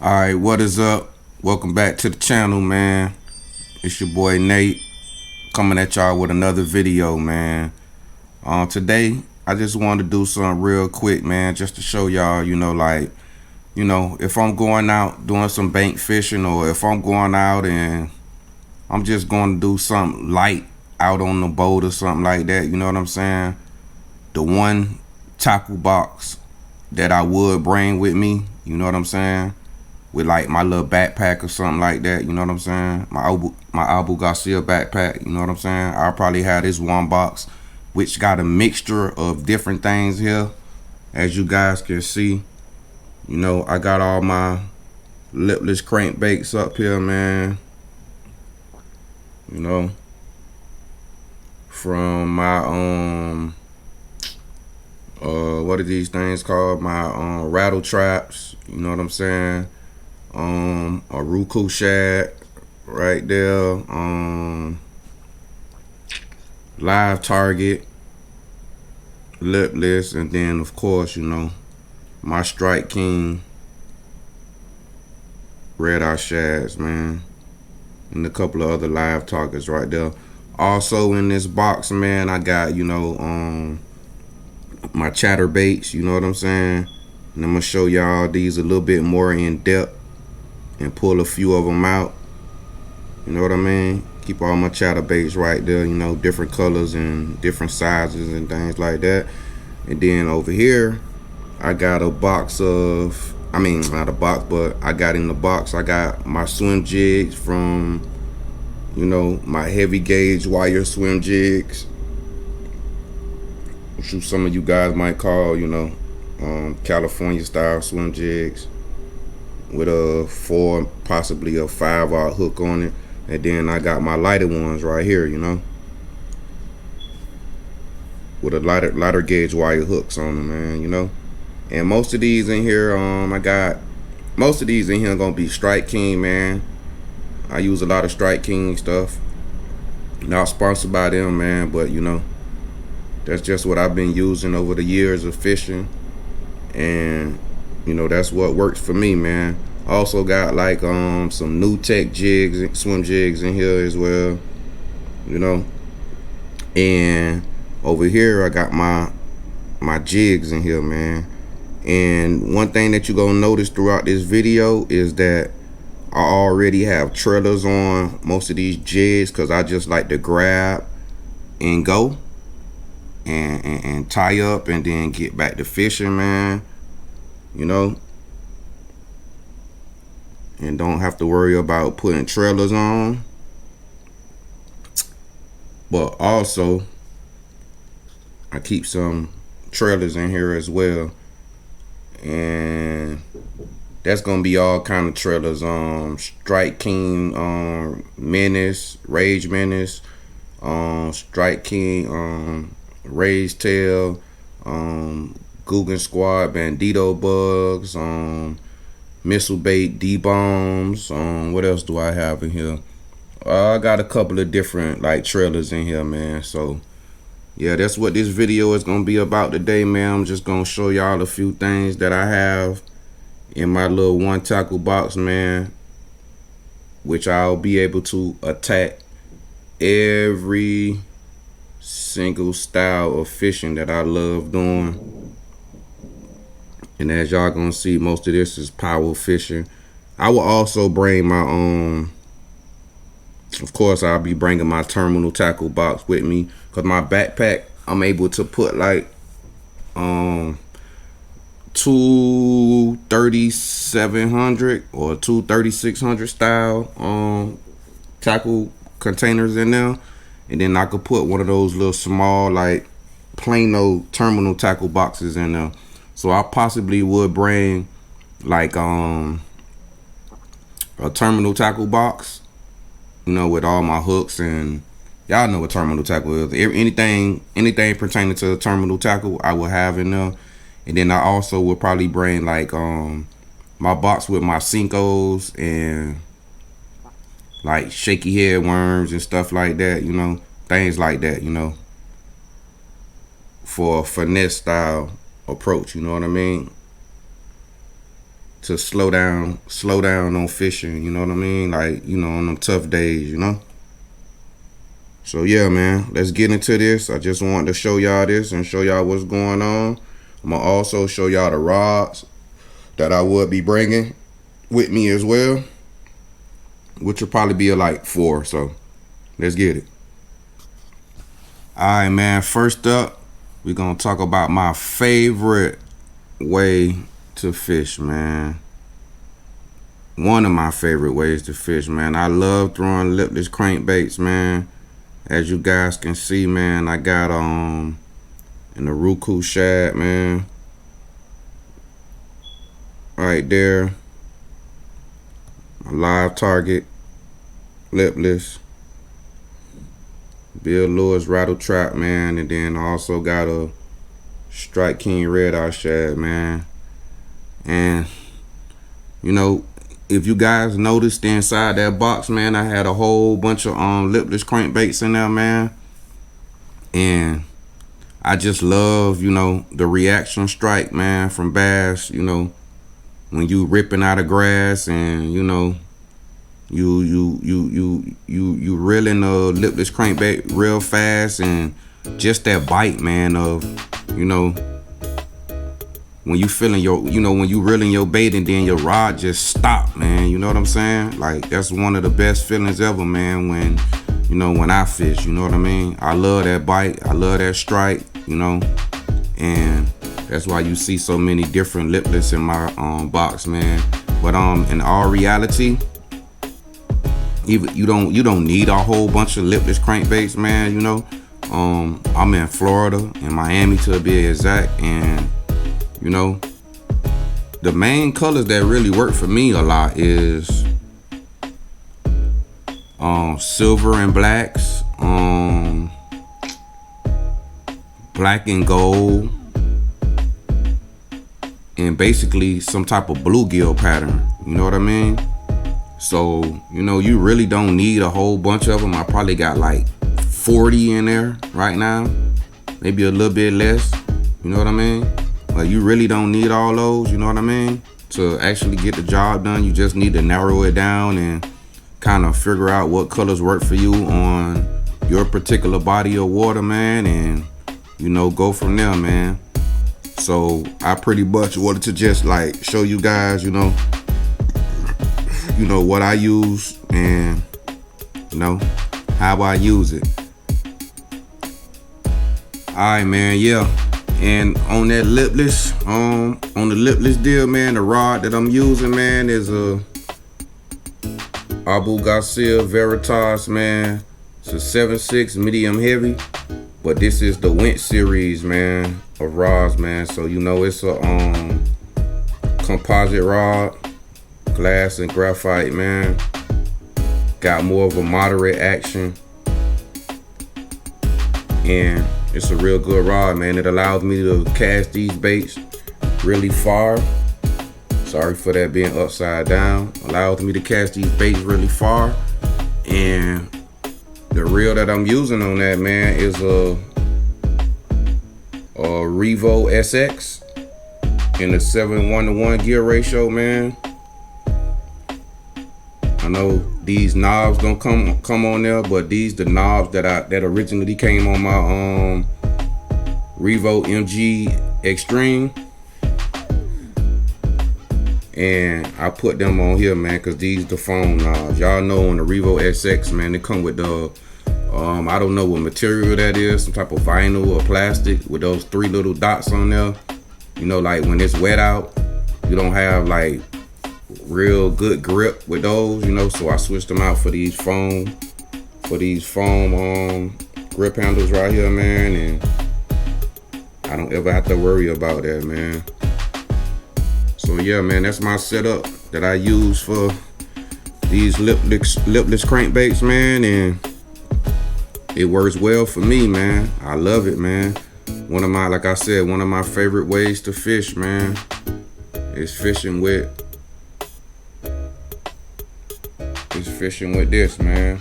Alright, what is up? Welcome back to the channel, man. It's your boy Nate coming at y'all with another video, man. Today I just wanted to do something real quick, man, just to show y'all, if I'm going out doing some bank fishing, or if I'm going out and I'm just going to do something light out on the boat or something like that, you know what I'm saying? The one tackle box that I would bring with me, you know what I'm saying? With like my little backpack or something like that, you know what I'm saying? My Abu Garcia backpack, you know what I'm saying? I'll probably have this one box, which got a mixture of different things here. As you guys can see, you know, I got all my lipless crankbaits up here, man. You know, from my what are these things called? My rattle traps, you know what I'm saying? A Roku shad right there, live target, lipless, and then of course, you know, my Strike King red eye shads, man, and a couple of other live targets right there. Also in this box, man, I got, you know, my chatterbaits, you know what I'm saying? And I'm gonna show y'all these a little bit more in depth and pull a few of them out, you know what I mean? Keep all my chatterbaits right there, you know, different colors and different sizes and things like that. And then over here I got a box of, I mean, not a box, but I got in the box, I got my swim jigs from, you know, my heavy gauge wire swim jigs, which some of you guys might call, you know, California style swim jigs, with a 4, possibly a 5/0 hook on it. And then I got my lighter ones right here, you know, with a lighter gauge wire hooks on them, man, you know. And most of these in here, I got most of these in here gonna be Strike King, man. I use a lot of Strike King stuff. Not sponsored by them, man, but you know, that's just what I've been using over the years of fishing, and you know, that's what works for me, man. I also got like some new tech jigs, swim jigs in here as well, you know. And over here I got my jigs in here, man. And one thing that you're gonna notice throughout this video is that I already have trailers on most of these jigs, because I just like to grab and go and tie up and then get back to fishing, man, you know, and don't have to worry about putting trailers on. But also I keep some trailers in here as well, and that's gonna be all kind of trailers. Strike King, Menace, Rage Menace, Strike King, Rage Tail, Guggen Squad, Bandito Bugs, Missile Bait, D-Bombs. What else do I have in here? I got a couple of different like trailers in here, man. So yeah, that's what this video is gonna be about today, man. I'm just gonna show y'all a few things that I have in my little one tackle box, man, which I'll be able to attack every single style of fishing that I love doing. And as y'all gonna see, most of this is power fishing. I will also bring my own, of course I'll be bringing my terminal tackle box with me, because my backpack, I'm able to put like two 3700 or two 3600 style tackle containers in there, and then I could put one of those little small like Plano terminal tackle boxes in there. So I possibly would bring like a terminal tackle box, you know, with all my hooks, and y'all know what terminal tackle is. Anything pertaining to the terminal tackle I will have in there. And then I also will probably bring like my box with my Senkos and like shaky head worms and stuff like that, you know, things like that, you know, for a finesse style approach, you know what I mean? to slow down on fishing, you know what I mean? Like, on them tough days. So yeah, man, let's get into this. I just wanted to show y'all this and show y'all what's going on. I'm gonna also show y'all the rods that I would be bringing with me as well, which will probably be like 4. So let's get it. All right, man, first up, we're gonna talk about my favorite way to fish, man. One of my favorite ways to fish, man. I love throwing lipless crankbaits, man. As you guys can see, man, I got an Uruku shad, man, right there. A live target, lipless, Bill Lewis rattle trap, man, and then I also got a Strike King red eye shad, man. And if you guys noticed inside that box, man, I had a whole bunch of lipless crankbaits in there, man. And I just love, the reaction strike, man, from bass, when you ripping out of grass and, you reeling a lipless crankbait real fast, and just that bite, man, of, when you feeling when you reeling your bait and then your rod just stop, man, you know what I'm saying? Like, that's one of the best feelings ever, man, when I fish, you know what I mean? I love that bite, I love that strike, and that's why you see so many different lipless in my box, man. But in all reality, even you don't need a whole bunch of lipless crankbaits, man. I'm in Florida, in Miami to be exact, and the main colors that really work for me a lot is silver and blacks, black and gold, and basically some type of bluegill pattern, you know what I mean? So, you really don't need a whole bunch of them. I probably got like 40 in there right now, maybe a little bit less, you know what I mean? But you really don't need all those, you know what I mean? To actually get the job done, you just need to narrow it down and kind of figure out what colors work for you on your particular body of water, man, and, go from there, man. So I pretty much wanted to just like show you guys, what I use and, how I use it. All right, man, yeah. And on that lipless, on the lipless deal, man, the rod that I'm using, man, is a Abu Garcia Veritas, man. It's a 7.6 medium heavy, but this is the Went series, man, of rods, man. So it's a composite rod, glass and graphite, man. Got more of a moderate action, and it's a real good rod, man. It allows me to cast these baits really far. Sorry for that being upside down. Allows me to cast these baits really far. And the reel that I'm using on that, man, is a Revo SX in the 7:1 gear ratio, man. I know these knobs don't come on there, but these the knobs that originally came on my Revo MG Extreme, and I put them on here, man, because these the foam knobs. Y'all know on the Revo SX, man, they come with the I don't know what material that is, some type of vinyl or plastic with those 3 little dots on there. Like when it's wet out, you don't have like real good grip with those, so I switched them out for these foam grip handles right here, man, and I don't ever have to worry about that, man. So yeah, man, that's my setup that I use for these lipless crankbaits, man, and it works well for me, man. I love it, man. Like I said, one of my favorite ways to fish, man, is fishing with this, man.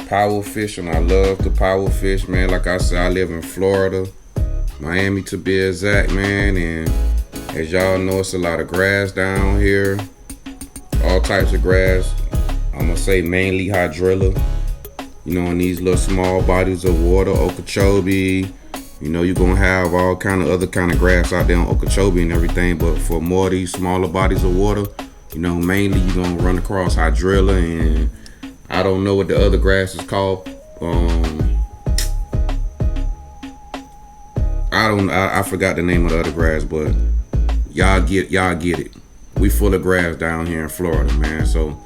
Power fishing. I love to power fish, man. Like I said, I live in Florida, Miami to be exact, man, and As y'all know, it's a lot of grass down here. All types of grass. I'm gonna say mainly hydrilla. You know, in these little small bodies of water, Okeechobee. You know, you're gonna have all kind of other kind of grass out there on Okeechobee and everything. But for more of these smaller bodies of water, you know, mainly you're gonna run across hydrilla, and I don't know what the other grass is called. I forgot the name of the other grass, but y'all get it. We full of grass down here in Florida, man. So,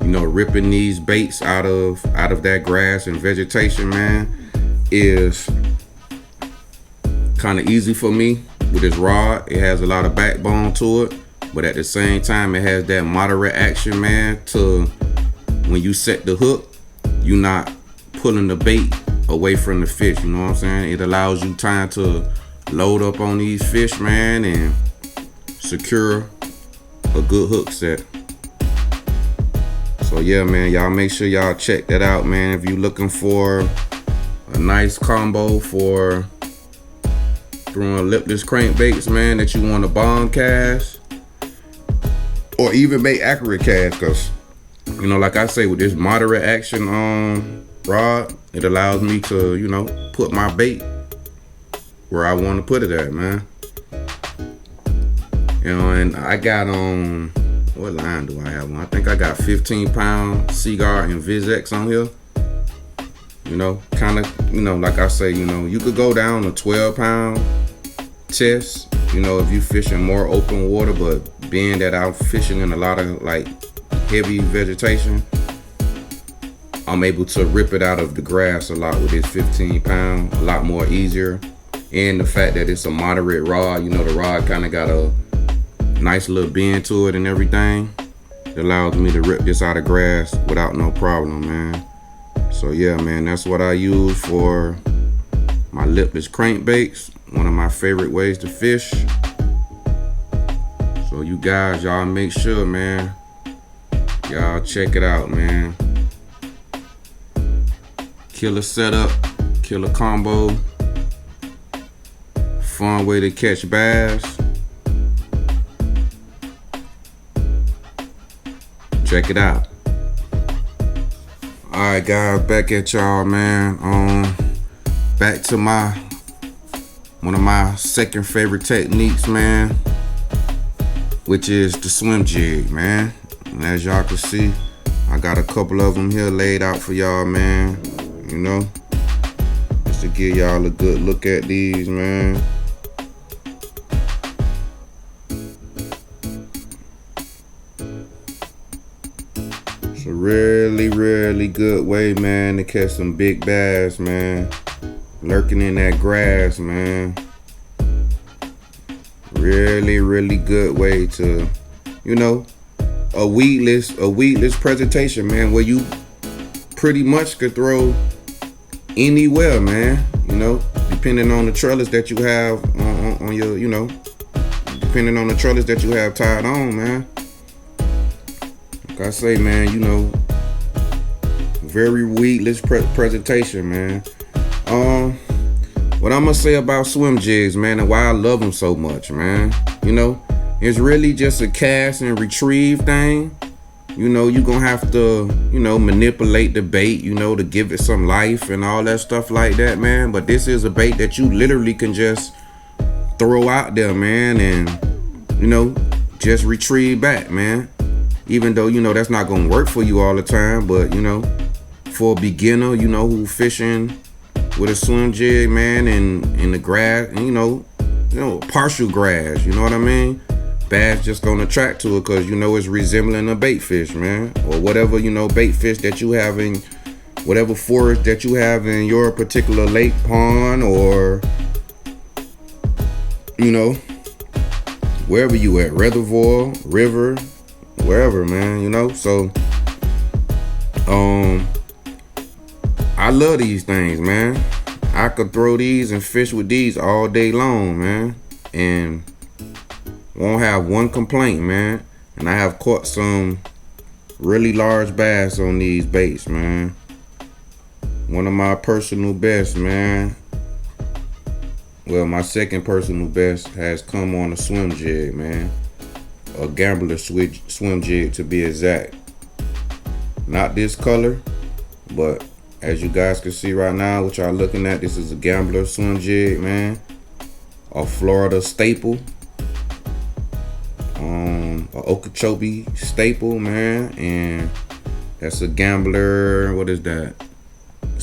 you know, ripping these baits out of that grass and vegetation, man, is kind of easy for me with this rod. It has a lot of backbone to it, but at the same time, it has that moderate action, man, to when you set the hook, you're not pulling the bait away from the fish. You know what I'm saying? It allows you time to load up on these fish, man, and secure a good hook set. So yeah, man, y'all make sure y'all check that out, man. If you're looking for a nice combo for throwing lipless crankbaits, man, that you want to bomb cast or even make accurate cast, because, you know, like I say, with this moderate action rod, it allows me to, you know, put my bait where I want to put it at, man. You know, and I got on, what line do I have on? I think I got 15-pound Seaguar and VizX on here. You know, kind of, you know, like I say, you know, you could go down to 12-pound test, you know, if you fishing more open water, but being that I'm fishing in a lot of like heavy vegetation, I'm able to rip it out of the grass a lot with this 15-pound, a lot more easier. And the fact that it's a moderate rod, you know, the rod kind of got a nice little bend to it and everything. It allows me to rip this out of grass without no problem, man. So yeah, man, that's what I use for my lipless crankbaits. One of my favorite ways to fish. So you guys, y'all make sure, man, y'all check it out, man. Killer setup, killer combo, fun way to catch bass. Check it out. Alright guys, back at y'all, man. Back to one of my second favorite techniques, man, which is the swim jig, man. And as y'all can see, I got a couple of them here laid out for y'all, man. You know, just to give y'all a good look at these, man. It's a really, really good way, man, to catch some big bass, man. Lurking in that grass, man. Really, really good way to, you know, a weedless presentation, man, where you pretty much could throw anywhere, man. You know, depending on the trellis that you have on your, you know, depending on the trellis that you have tied on, man. Like I say, man, you know, very weedless presentation, man. What I'm gonna say about swim jigs, man, and why I love them so much, man, you know, it's really just a cast and retrieve thing. You know, you're gonna have to, you know, manipulate the bait, you know, to give it some life and all that stuff like that, man. But this is a bait that you literally can just throw out there, man, and, you know, just retrieve back, man. Even though, you know, that's not gonna work for you all the time, but, you know, for a beginner, you know, who fishing with a swim jig, man, and in the grass, and you know, partial grass, you know what I mean? Bass just gonna attract to it because, you know, it's resembling a bait fish, man, or whatever, you know, bait fish that you have in whatever forest that you have in your particular lake, pond, or, you know, wherever you at, reservoir, river, wherever, man, you know. So I love these things, man. I could throw these and fish with these all day long, man, and won't have one complaint, man. And I have caught some really large bass on these baits, man. One of my personal best, man. Well, my second personal best has come on a swim jig, man. A gambler swim jig to be exact. Not this color, but as you guys can see right now, what y'all looking at, this is a gambler swim jig, man. A Florida staple. A Okeechobee staple, man. And that's a gambler, what is that?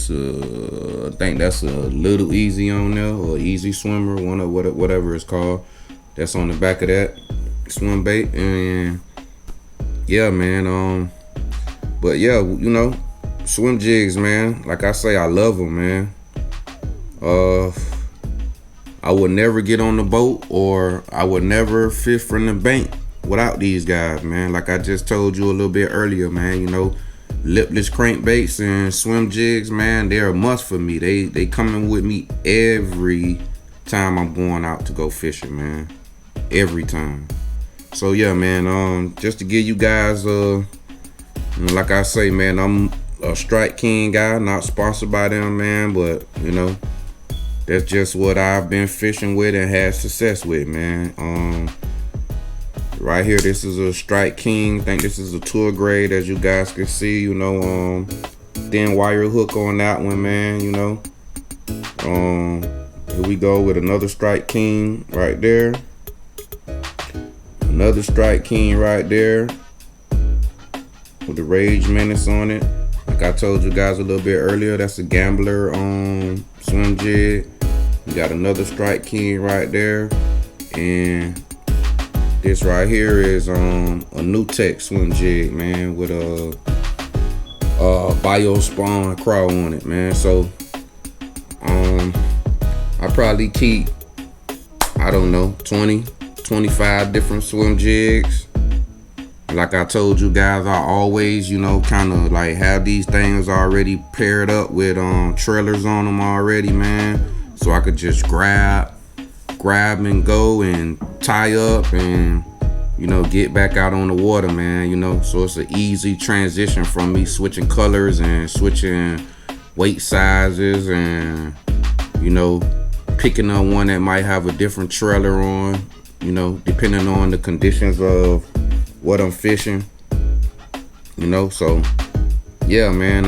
I think that's a Little Easy on there, or Easy Swimmer, one of whatever it's called. That's on the back of that swim bait. And yeah, man. But yeah, you know, swim jigs, man. Like I say, I love them, man. I would never get on the boat, or I would never fish from the bank without these guys, man. Like I just told you a little bit earlier, man. You know, lipless crankbaits and swim jigs, man, they're a must for me. They coming with me every time I'm going out to go fishing, man. Every time. So yeah, man. Just to give you guys, like I say, man, I'm a Strike King guy, not sponsored by them, man, but you know, that's just what I've been fishing with and had success with, man. Right here, this is a Strike King. I think this is a tour grade, as you guys can see, you know, thin wire hook on that one, man, you know. Here we go with another Strike King right there. Another Strike King right there with the Rage Menace on it. Like I told you guys a little bit earlier, that's a gambler swim jig. We got another Strike King right there, and this right here is a NewTek swim jig, man, with a Biospawn crawl on it, man. So I probably keep, I don't know, 20, 25 different swim jigs. Like I told you guys, I always, you know, kind of like have these things already paired up with trailers on them already, man. So I could just grab and go and tie up and, you know, get back out on the water, man, you know. So it's an easy transition from me switching colors and switching weight sizes and, you know, picking up one that might have a different trailer on, you know, depending on the conditions of what I'm fishing, you know. So yeah, man,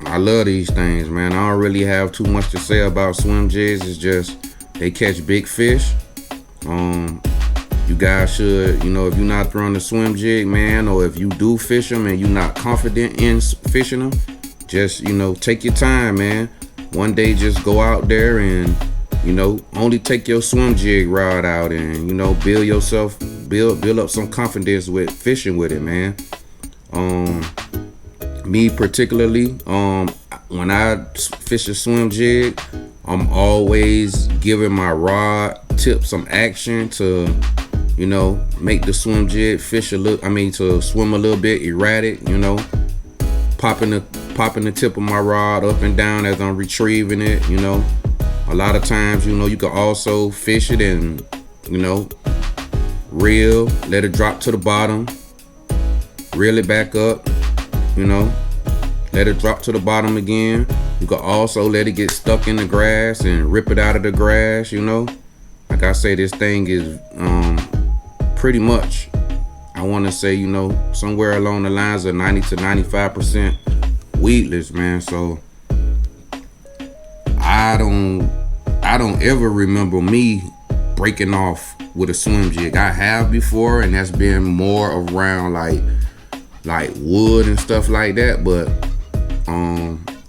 I love these things, man. I don't really have too much to say about swim jigs. It's just they catch big fish. You guys should, you know, if you're not throwing a swim jig, man, or if you do fish them and you're not confident in fishing them, just, you know, take your time, man. One day just go out there and, you know, only take your swim jig rod out and, you know, build up some confidence with fishing with it, man. Me particularly, when I fish a swim jig, I'm always giving my rod tip some action to, you know, make the swim jig to swim a little bit erratic, you know, popping the tip of my rod up and down as I'm retrieving it, you know. A lot of times, you know, you can also fish it and, you know, reel, let it drop to the bottom, reel it back up, you know, let it drop to the bottom again. You can also let it get stuck in the grass and rip it out of the grass, you know. Like I say, this thing is pretty much, I want to say, you know, somewhere along the lines of 90 to 95% weedless, man. So I don't ever remember me breaking off with a swim jig. I have before, and that's been more around like wood and stuff like that, but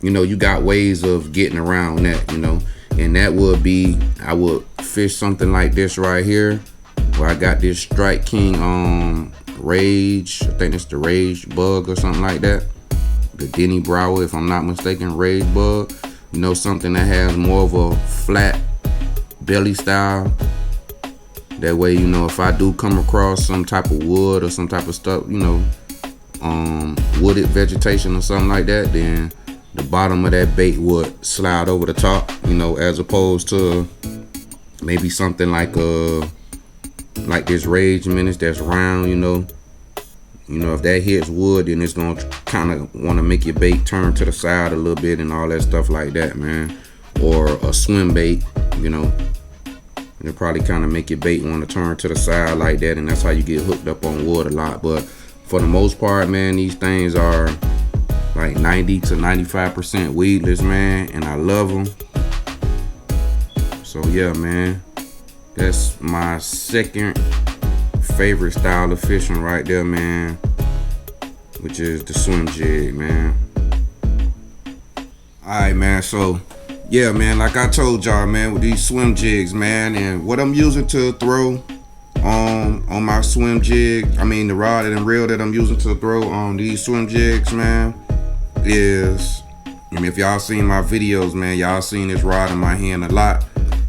you know, you got ways of getting around that, you know. And that would be, I would fish something like this right here, where I got this Strike King Rage, I think it's the Rage Bug or something like that, the Denny Brauer, if I'm not mistaken, Rage Bug. You know, something that has more of a flat belly style. That way, you know, if I do come across some type of wood or some type of stuff, you know, wooded vegetation or something like that, then the bottom of that bait would slide over the top, you know, as opposed to maybe something like this Rage Menace that's round, you know. You know, if that hits wood, then it's gonna kind of want to make your bait turn to the side a little bit and all that stuff like that, man. or a swim bait, you know. And it probably kind of make your bait want to turn to the side like that, and that's how you get hooked up on wood a lot. But for the most part, man, these things are like 90 to 95% weedless, man, and I love them. So yeah, man, that's my second favorite style of fishing right there, man, which is the swim jig, man. Alright, man, so yeah, man, like I told y'all, man, with these swim jigs, man, and what I'm using to throw on my swim jig, I mean the rod and reel that I'm using to throw on these swim jigs, man, is, I mean, if y'all seen my videos, man, y'all seen this rod in my hand a lot.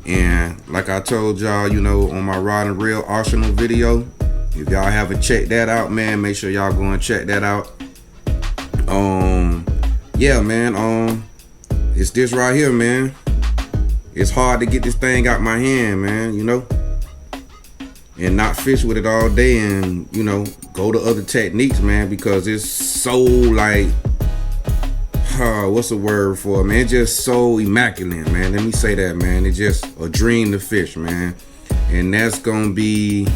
And like I told y'all, you know, on my rod and reel arsenal video, if y'all haven't checked that out, man, make sure y'all go and check that out. Yeah, man, it's this right here, man. It's hard to get this thing out my hand, man, you know, and not fish with it all day and, you know, go to other techniques, man, because it's so like, what's the word for it, man? It's just so immaculate, man. Let me say that, man. It's just a dream to fish, man. And that's gonna be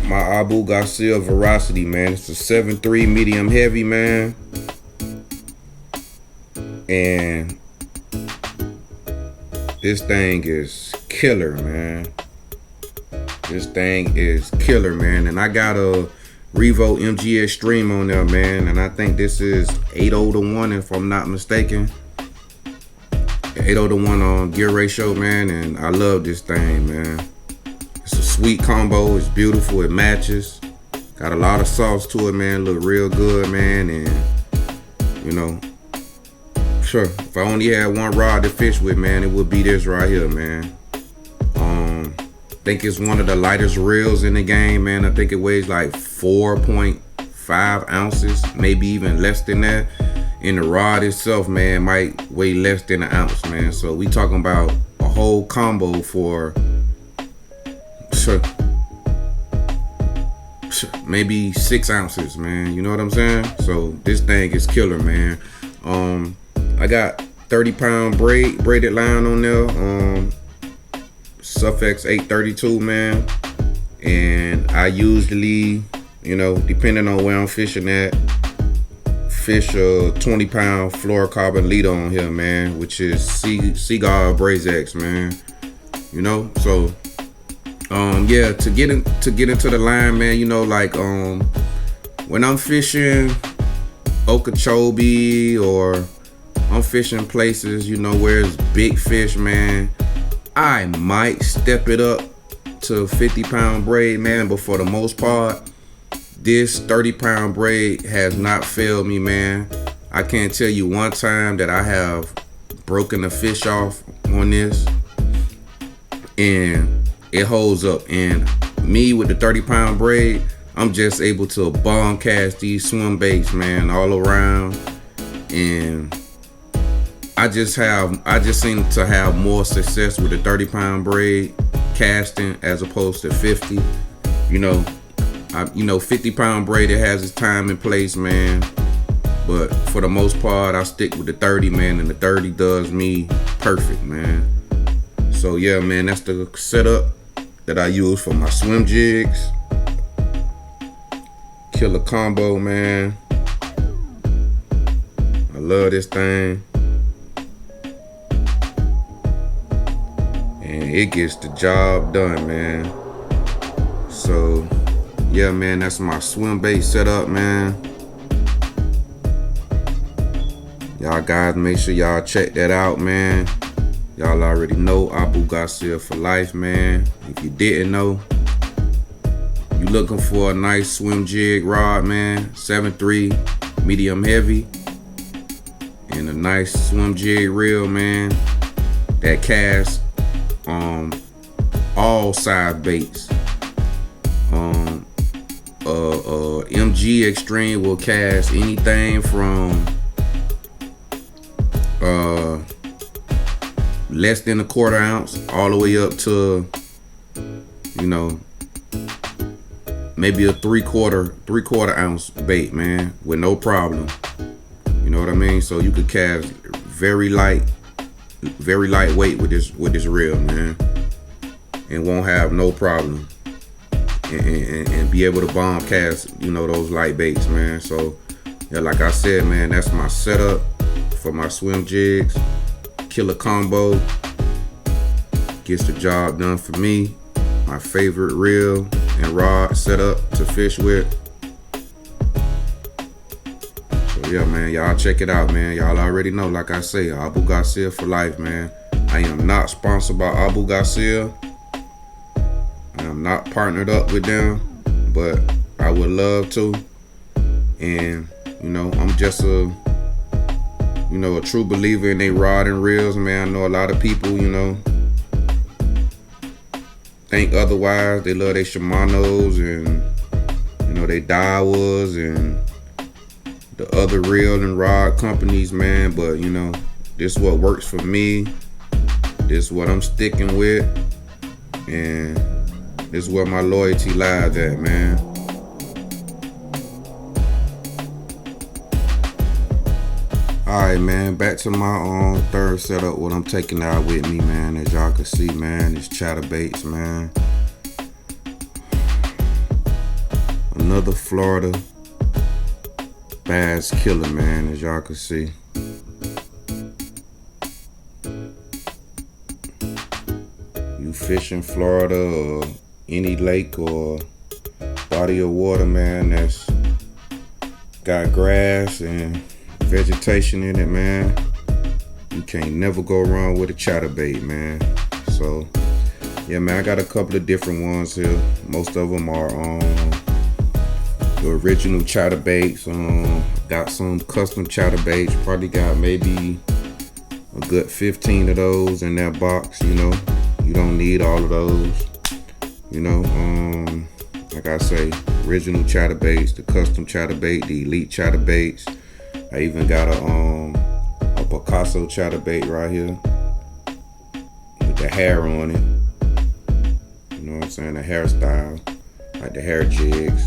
my Abu Garcia Veracity, man. It's a 7.3 medium heavy, man. And this thing is killer, man. This thing is killer, man. And I got a Revo MG Extreme on there, man, and I think this is 8:1 if I'm not mistaken. 8:1 on gear ratio, man, and I love this thing, man. It's a sweet combo. It's beautiful. It matches. Got a lot of sauce to it, man. Look real good, man, and you know, sure, if I only had one rod to fish with, man, it would be this right here, man. I think it's one of the lightest reels in the game, man. I think it weighs like 4.5 ounces, maybe even less than that. And the rod itself, man, might weigh less than an ounce, man. So we talking about a whole combo for maybe 6 ounces, man. You know what I'm saying? So this thing is killer, man. I got 30-pound braided line on there. Suffix 832, man, and I usually, you know, depending on where I'm fishing at, fish a 20-pound fluorocarbon leader on here, man, which is Seagull BrazeX, man. You know, so yeah, to get into the line, man, you know, like when I'm fishing Okeechobee or I'm fishing places, you know, where it's big fish, man, I might step it up to 50-pound braid, man, but for the most part, this 30-pound braid has not failed me, man. I can't tell you one time that I have broken a fish off on this, and it holds up. And me with the 30-pound braid, I'm just able to bomb cast these swim baits, man, all around, and I just seem to have more success with the 30-pound braid casting as opposed to 50. You know, 50-pound braid, it has its time and place, man. But for the most part, I stick with the 30, man, and the 30 does me perfect, man. So yeah, man, that's the setup that I use for my swim jigs. Killer combo, man. I love this thing. And it gets the job done, man. So yeah, man, that's my swim bait setup, man. Y'all guys, make sure y'all check that out, man. Y'all already know Abu Garcia for life, man. If you didn't know, you looking for a nice swim jig rod, man, 7.3 medium heavy, and a nice swim jig reel, man, that casts all size baits. MG Extreme will cast anything from less than a quarter ounce all the way up to, you know, maybe a three quarter ounce bait, man, with no problem. You know what I mean? So you could cast very light very lightweight with this reel, man, and won't have no problem. And be able to bomb cast, those light baits, man. So yeah, like I said, man, that's my setup for my swim jigs. Killer combo, gets the job done for me. My favorite reel and rod setup to fish with. So yeah, man, y'all check it out, man. Y'all already know, like I say, Abu Garcia for life, man. I am not sponsored by Abu Garcia. I'm not partnered up with them, but I would love to. And I'm just a true believer in they rod and reels, man. I know a lot of people, think otherwise. They love their Shimano's and they Daiwas and the other reel and rod companies, man. But this is what works for me. This is what I'm sticking with, and this is where my loyalty lies at, man. Alright, man, back to my third setup, what I'm taking out with me, man. As y'all can see, man, it's chatterbaits, man. Another Florida bass killer, man, as y'all can see. You fish in Florida or any lake or body of water, man, that's got grass and vegetation in it, man, you can't never go wrong with a chatterbait, man. So yeah, man, I got a couple of different ones here. Most of them are the original chatterbaits. Got some custom chatterbaits. Probably got maybe a good 15 of those in that box. You don't need all of those. Like I say, original chatterbaits, the custom chatterbait, the elite chatterbaits. I even got a Picasso chatterbait right here with the hair on it. You know what I'm saying? The hairstyle, like the hair jigs.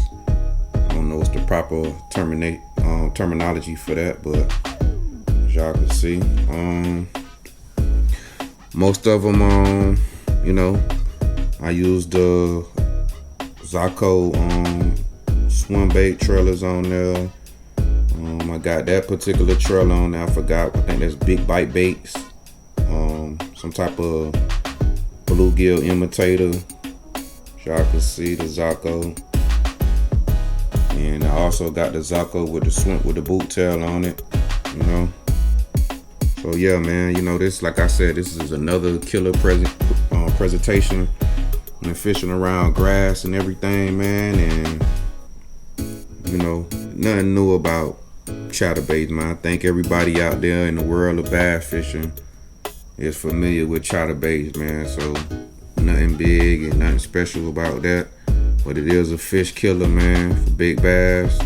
I don't know what's the proper terminology for that, but as y'all can see, most of them, I use the Zaco swim bait trailers on there. I got that particular trailer on there. I think that's Big Bite Baits. Some type of bluegill imitator. As y'all can see, the Zaco. And I also got the Zaco with the boot tail on it. So yeah, man, this, like I said, this is another killer presentation when fishing around grass and everything, man. And nothing new about chatterbaits, man. I think everybody out there in the world of bass fishing is familiar with chatterbaits, man. So nothing big and nothing special about that, but it is a fish killer, man, for big bass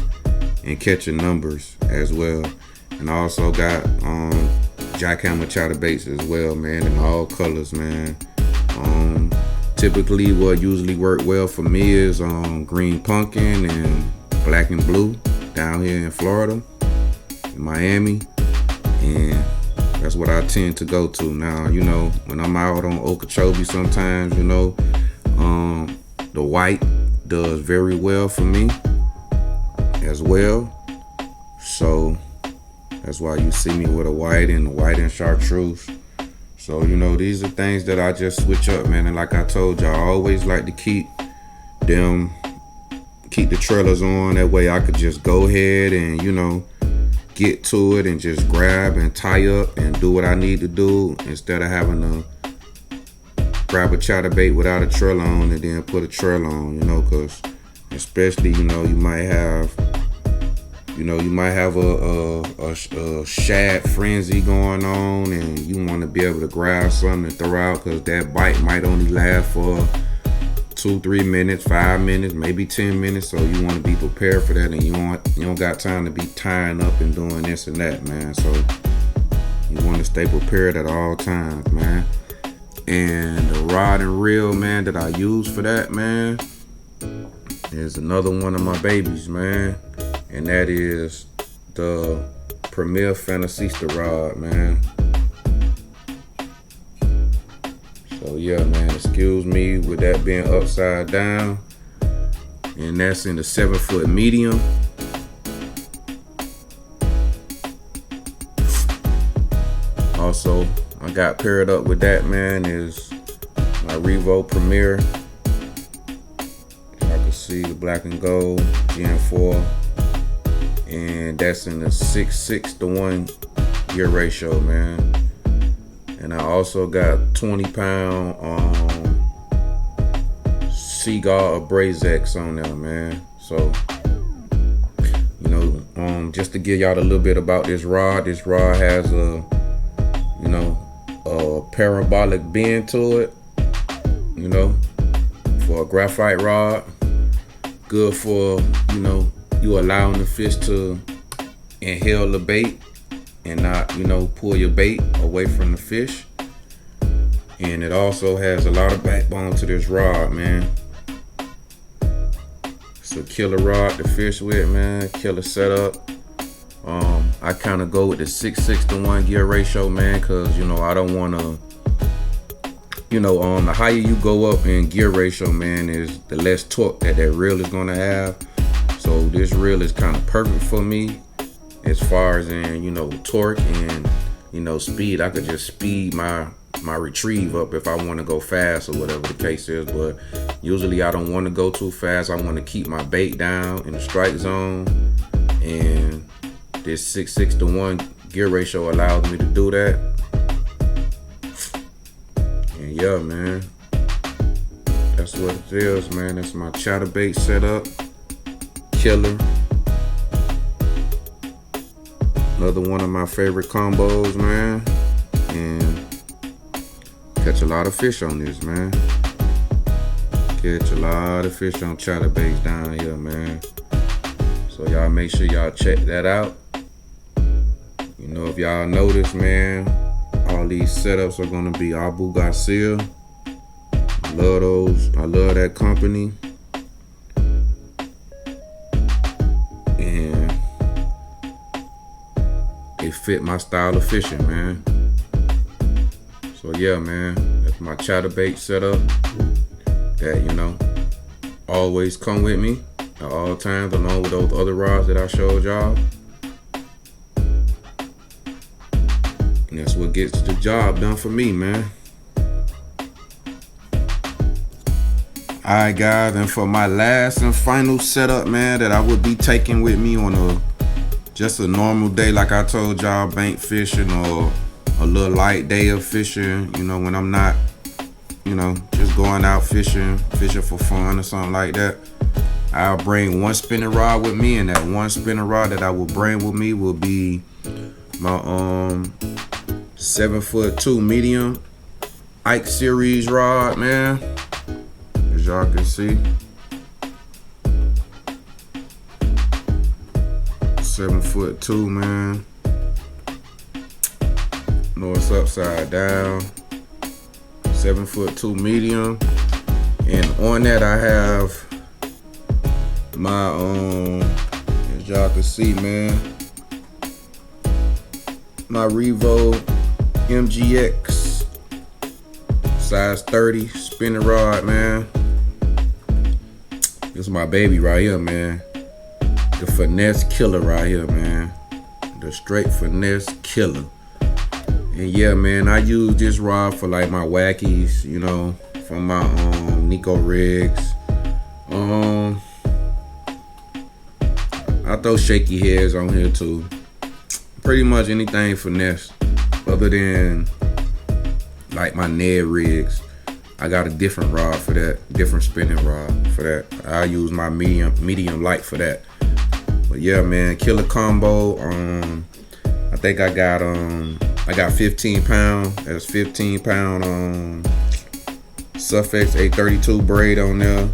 and catching numbers as well. And I also got jackhammer chatterbaits as well, man, in all colors, man. Typically what usually work well for me is green pumpkin and black and blue down here in Florida, in Miami, and that's what I tend to go to. Now, when I'm out on Okeechobee sometimes, the white does very well for me as well. So that's why you see me with a white and chartreuse. So, these are things that I just switch up, man. And like I told y'all, I always like to keep the trailers on. That way I could just go ahead and, get to it and just grab and tie up and do what I need to do, instead of having to grab a chatterbait without a trailer on and then put a trailer on, because especially, you might have a shad frenzy going on, and you want to be able to grab something to throw out, because that bite might only last for 2-3 minutes, 5 minutes, maybe 10 minutes. So you want to be prepared for that, and you don't got time to be tying up and doing this and that, man. So you want to stay prepared at all times, man. And the rod and reel, man, that I use for that, man, is another one of my babies, man. And that is the Premier Fantasista rod, man. So yeah, man, excuse me with that being upside down. And that's in the 7-foot medium. Also, I got paired up with that, man, is my Revo Premier. I can see the black and gold Gen 4. And that's in the 6:6 to 1 gear ratio, man. And I also got 20-pound Seagull Abrazex on there, man. So, you know, just to give y'all a little bit about this rod has a parabolic bend to it, you know, for a graphite rod. Good for, you allowing the fish to inhale the bait and not, pull your bait away from the fish. And it also has a lot of backbone to this rod, man. It's a killer rod to fish with, man. Killer setup. I kind of go with the 6:6 to 1 gear ratio, man, because, I don't want to, the higher you go up in gear ratio, man, is the less torque that reel is going to have. So this reel is kind of perfect for me as far as in, torque and, speed. I could just speed my retrieve up if I want to go fast or whatever the case is. But usually I don't want to go too fast. I want to keep my bait down in the strike zone. And this 6:6 to 1 gear ratio allows me to do that. And yeah, man, that's what it is, man. That's my chatterbait setup. Killer. Another one of my favorite combos, man. And catch a lot of fish on this, man. Catch a lot of fish on chatterbaits down here, man. So y'all make sure y'all check that out. If y'all notice, man, all these setups are gonna be Abu Garcia. I love those. I love that company. And they fit my style of fishing, man. So yeah, man, that's my chatterbait setup that, always come with me at all times, along with those other rods that I showed y'all. And that's what gets the job done for me, man. Alright, guys, and for my last and final setup, man, that I would be taking with me on just a normal day, like I told y'all, bank fishing or a little light day of fishing, when I'm not, just going out fishing for fun or something like that. I'll bring one spinning rod with me, and that one spinning rod that I will bring with me will be my 7'2" medium Ike series rod, man. As y'all can see, 7'2", man. No, it's upside down. 7'2" medium, and on that I have my as y'all can see, man, my Revo MGX size 30 spinning rod, man. This is my baby right here, man. The finesse killer right here, man. The straight finesse killer. And yeah, man, I use this rod for like my wackies, for my Nico rigs. I throw shaky heads on here too. Pretty much anything finesse, other than like my Ned rigs. I got a different rod for that, different spinning rod for that. I use my medium light for that. But yeah, man, killer combo. I think I got 15 pound. That's 15 pound Suffix 832 braid on there,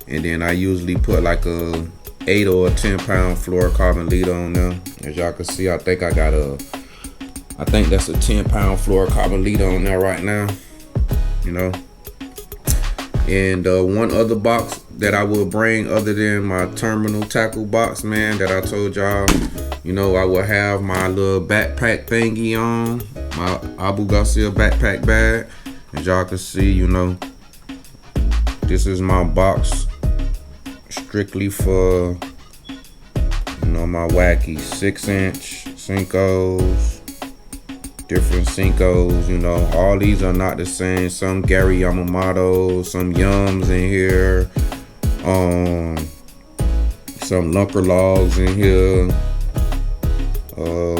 and then I usually put like a 8 or a 10 pound fluorocarbon leader on there. As y'all can see, I think that's a 10 pound fluorocarbon leader on there right now. And one other box that I will bring other than my terminal tackle box, man, that I told y'all, I will have my little backpack thingy on, my Abu Garcia backpack bag. As y'all can see, you know, this is my box strictly for, you know, my wacky 6-inch Senkos, different Senkos, you know. All these are not the same. Some Gary Yamamoto, some Yums in here, some Lunker Logs in here.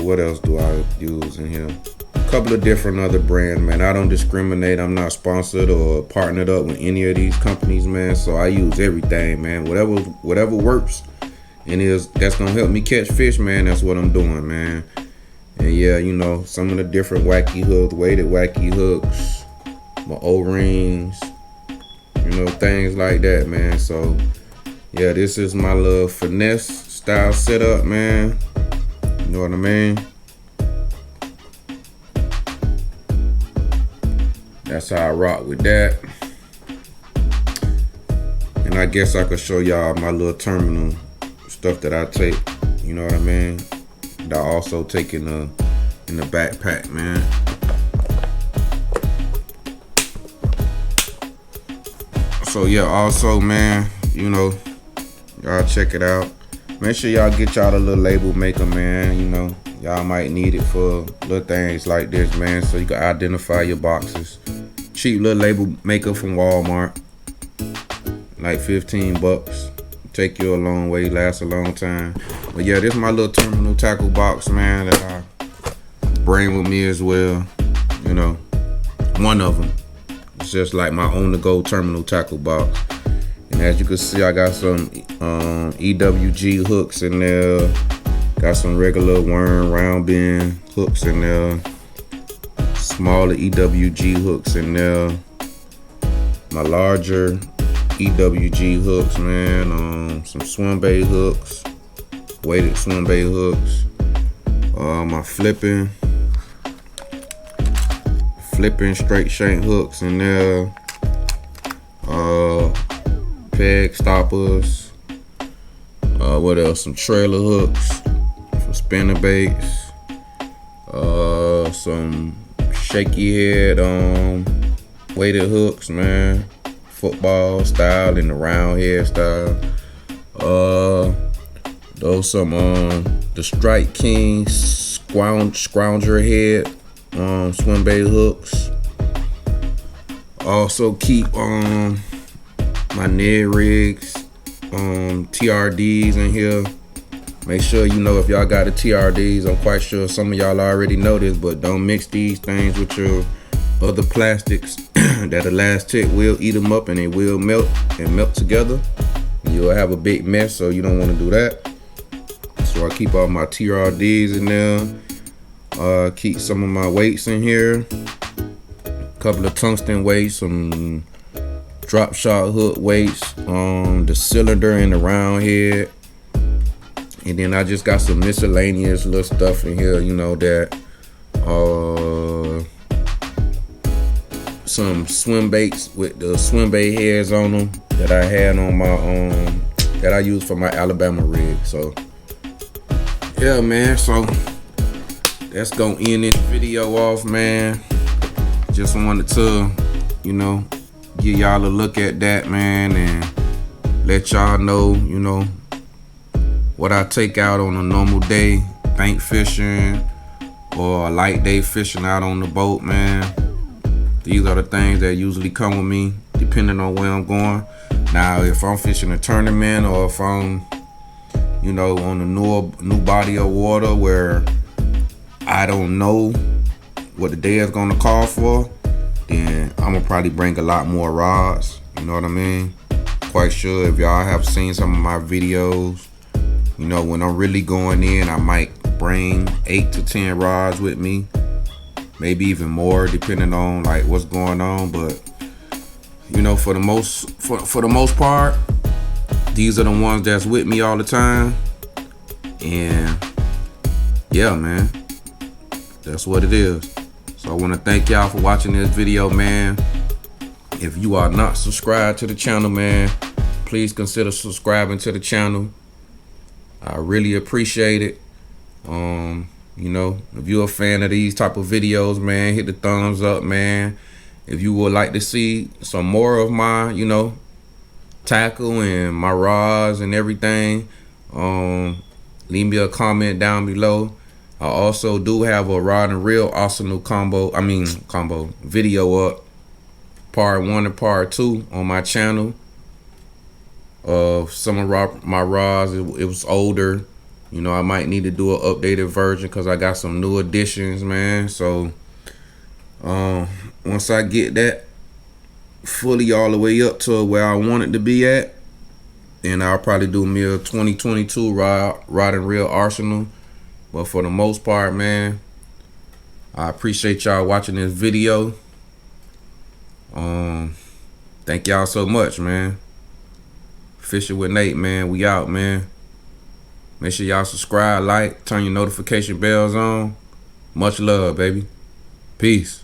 What else do I use in here? A couple of different other brands, man. I don't discriminate. I'm not sponsored or partnered up with any of these companies, man. So I use everything, man. Whatever works and that's gonna help me catch fish, man. That's what I'm doing, man. And yeah, you know, some of the different wacky hooks, weighted wacky hooks, my O-rings, you know, things like that, man. So yeah, this is my little finesse style setup, man. You know what I mean? That's how I rock with that. And I guess I could show y'all my little terminal stuff that I take. You know what I mean? That I also take in the backpack, man. So yeah, also, man, you know, y'all check it out. Make sure y'all get y'all a little label maker, man. You know, y'all might need it for little things like this, man, so you can identify your boxes. Cheap little label maker from Walmart, like 15 bucks. Take you a long way, last a long time. But yeah, this is my little terminal tackle box, man, that I bring with me as well. You know, one of them. It's just like my on-the-go terminal tackle box. And as you can see, I got some EWG hooks in there. Got some regular worm round bend hooks in there. Smaller EWG hooks in there. My larger EWG hooks, man. Some swim bait hooks. Weighted swim bait hooks. My flipping straight shank hooks in there. Peg stoppers. What else? Some trailer hooks for spinner baits. Some shaky head weighted hooks, man. Football style and the round head style. Those some the Strike King scrounger head swim bait hooks. Also keep my Ned rigs, TRDs in here. Make sure you know if y'all got the TRDs. I'm quite sure some of y'all already know this, but don't mix these things with your other plastics. That elastic will eat them up and they will melt together. You'll have a big mess, so you don't want to do that. So I keep all my TRDs in there. Keep some of my weights in here. A couple of tungsten weights, some drop shot hook weights, the cylinder and the round head. And then I just got some miscellaneous little stuff in here, you know, that some swim baits with the swim bait heads on them that I had on my that I use for my Alabama rig. So yeah, man, so that's gonna end this video off, man. Just wanted to, you know, give y'all a look at that, man, and let y'all know, you know, what I take out on a normal day, bank fishing or a light day fishing out on the boat, man. These are the things that usually come with me, depending on where I'm going. Now, if I'm fishing a tournament or if I'm, you know, on a new body of water where I don't know what the day is gonna call for, then I'm gonna probably bring a lot more rods. You know what I mean? Quite sure if y'all have seen some of my videos, you know, when I'm really going in, I might bring 8 to 10 rods with me. Maybe even more, depending on like what's going on. But you know, for the most part, these are the ones that's with me all the time. And yeah, man, that's what it is. So I want to thank y'all for watching this video, man. If you are not subscribed to the channel, man, please consider subscribing to the channel. I really appreciate it. You know, if you're a fan of these type of videos, man, hit the thumbs up, man. If you would like to see some more of my, tackle and my rods and everything, leave me a comment down below. I also do have a rod and reel arsenal combo video up, part 1 and part 2 on my channel. Of some of my rods, it was older. I might need to do an updated version because I got some new additions, man. So once I get that fully all the way up to where I want it to be at, then I'll probably do me a 2022 rod and reel arsenal. But for the most part, man, I appreciate y'all watching this video. Thank y'all so much, man. Fishing with Nate, man. We out, man. Make sure y'all subscribe, like, turn your notification bells on. Much love, baby. Peace.